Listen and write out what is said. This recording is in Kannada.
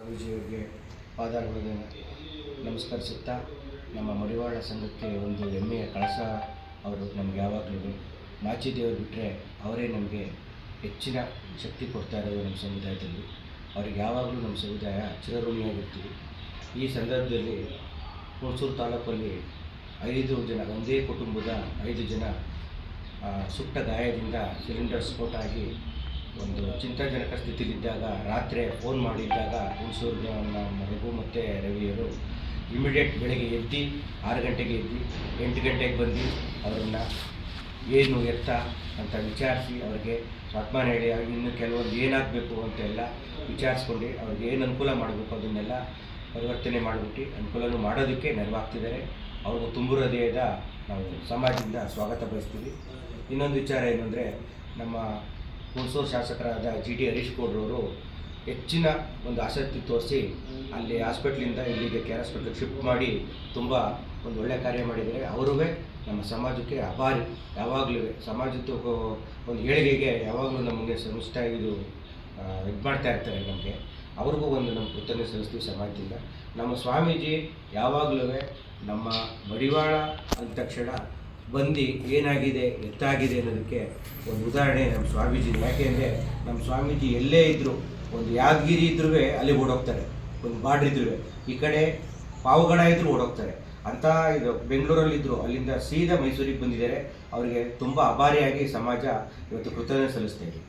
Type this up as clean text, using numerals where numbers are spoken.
ಸ್ವಾಮೀಜಿಯವರಿಗೆ ಪಾದಾರ್ಗಳನ್ನು ನಮಸ್ಕರಿಸುತ್ತಾ ನಮ್ಮ ಮಡಿವಾಳ ಸಂಘಕ್ಕೆ ಒಂದು ಹೆಮ್ಮೆಯ ಕಳಸ ಅವರು ನಮಗೆ ಯಾವಾಗಲೂ ಮಾಚಿದೇವರು ಬಿಟ್ಟರೆ ಅವರೇ ನಮಗೆ ಹೆಚ್ಚಿನ ಶಕ್ತಿ ಕೊಡ್ತಾ ಇರೋದು ನಮ್ಮ ಸಮುದಾಯದಲ್ಲಿ. ಅವ್ರಿಗೆ ಯಾವಾಗಲೂ ನಮ್ಮ ಸಮುದಾಯ ಚಿರಋಣಿಯಾಗಿರ್ತೀವಿ. ಈ ಸಂದರ್ಭದಲ್ಲಿ ಹುಣಸೂರು ತಾಲೂಕಲ್ಲಿ 5 ಜನ, ಒಂದೇ ಕುಟುಂಬದ 5 ಜನ ಸುಟ್ಟ ಗಾಯದಿಂದ ಸಿಲಿಂಡರ್ ಸ್ಫೋಟ ಆಗಿ ಒಂದು ಚಿಂತಾಜನಕ ಸ್ಥಿತಿಯಲ್ಲಿದ್ದಾಗ ರಾತ್ರಿ ಫೋನ್ ಮಾಡಿದ್ದಾಗ ಹುಣಸೂರಿನ ನಮ್ಮ ರಘು ಮತ್ತು ರವಿಯವರು ಇಮಿಡಿಯೇಟ್ ಬೆಳಗ್ಗೆ ಎದ್ದು 6 ಗಂಟೆಗೆ ಎದ್ದು 8 ಗಂಟೆಗೆ ಬಂದು ಅವರನ್ನು ಏನು ಎತ್ತ ಅಂತ ವಿಚಾರಿಸಿ ಅವ್ರಿಗೆ ವರ್ತಮಾನ ಹೇಳಿ ಇನ್ನು ಕೆಲವೊಂದು ಏನಾಗಬೇಕು ಅಂತೆಲ್ಲ ವಿಚಾರಿಸ್ಕೊಂಡು ಅವ್ರಿಗೆ ಏನು ಅನುಕೂಲ ಮಾಡಬೇಕು ಅದನ್ನೆಲ್ಲ ಪರಿವರ್ತನೆ ಮಾಡಿಬಿಟ್ಟು ಅನುಕೂಲನೂ ಮಾಡೋದಕ್ಕೆ ನೆರವಾಗ್ತಿದ್ದಾರೆ. ಅವ್ರಿಗೂ ತುಂಬು ಹೃದಯದ ನಾವು ಸಮಾಜದಿಂದ ಸ್ವಾಗತ ಬಯಸ್ತೀವಿ. ಇನ್ನೊಂದು ವಿಚಾರ ಏನು ಅಂದರೆ, ನಮ್ಮ ಹುಣಸೂರು ಶಾಸಕರಾದ GT ಹರೀಶ್ ಗೌಡ್ರವರು ಹೆಚ್ಚಿನ ಒಂದು ಆಸಕ್ತಿ ತೋರಿಸಿ ಅಲ್ಲಿ ಹಾಸ್ಪಿಟ್ಲಿಂದ ಇಲ್ಲಿಗೆ KR ಹಾಸ್ಪಿಟ್ಲಿಗೆ ಶಿಫ್ಟ್ ಮಾಡಿ ತುಂಬ ಒಂದು ಒಳ್ಳೆಯ ಕಾರ್ಯ ಮಾಡಿದ್ದಾರೆ. ಅವರೂ ನಮ್ಮ ಸಮಾಜಕ್ಕೆ ಅಭಾರಿ. ಯಾವಾಗಲೂ ಸಮಾಜದ ಒಂದು ಏಳಿಗೆಗೆ ಯಾವಾಗಲೂ ನಮಗೆ ಇದು ಮಾಡ್ತಾ ಇರ್ತಾರೆ. ನಮಗೆ ಅವ್ರಿಗೂ ಒಂದು ನಮ್ಮ ಕೃತಜ್ಞತೆ ಸಲ್ಲಿಸ್ತೀವಿ ಸಮಾಜದಿಂದ. ನಮ್ಮ ಸ್ವಾಮೀಜಿ ಯಾವಾಗಲೂ ನಮ್ಮ ಮಡಿವಾಳ ಅಂದ ತಕ್ಷಣ ಬಂದು ಏನಾಗಿದೆ ಎತ್ತಾಗಿದೆ ಅನ್ನೋದಕ್ಕೆ ಒಂದು ಉದಾಹರಣೆ ನಮ್ಮ ಸ್ವಾಮೀಜಿ. ಯಾಕೆಂದರೆ ನಮ್ಮ ಸ್ವಾಮೀಜಿ ಎಲ್ಲೇ ಇದ್ದರೂ, ಒಂದು ಯಾದಗಿರಿ ಇದ್ರೂ ಅಲ್ಲಿ ಓಡೋಗ್ತಾರೆ, ಒಂದು ಬಾರ್ಡ್ರ್ ಇದ್ರೂ, ಈ ಕಡೆ ಪಾವಗಡ ಇದ್ದರೂ ಓಡೋಗ್ತಾರೆ ಅಂತ. ಇದು ಬೆಂಗಳೂರಲ್ಲಿದ್ದರು, ಅಲ್ಲಿಂದ ಸೀದಾ ಮೈಸೂರಿಗೆ ಬಂದಿದ್ದಾರೆ. ಅವರಿಗೆ ತುಂಬ ಅಭಾರಿಯಾಗಿ ಸಮಾಜ ಇವತ್ತು ಕೃತಜ್ಞತೆ ಸಲ್ಲಿಸ್ತಾ ಇದೆ.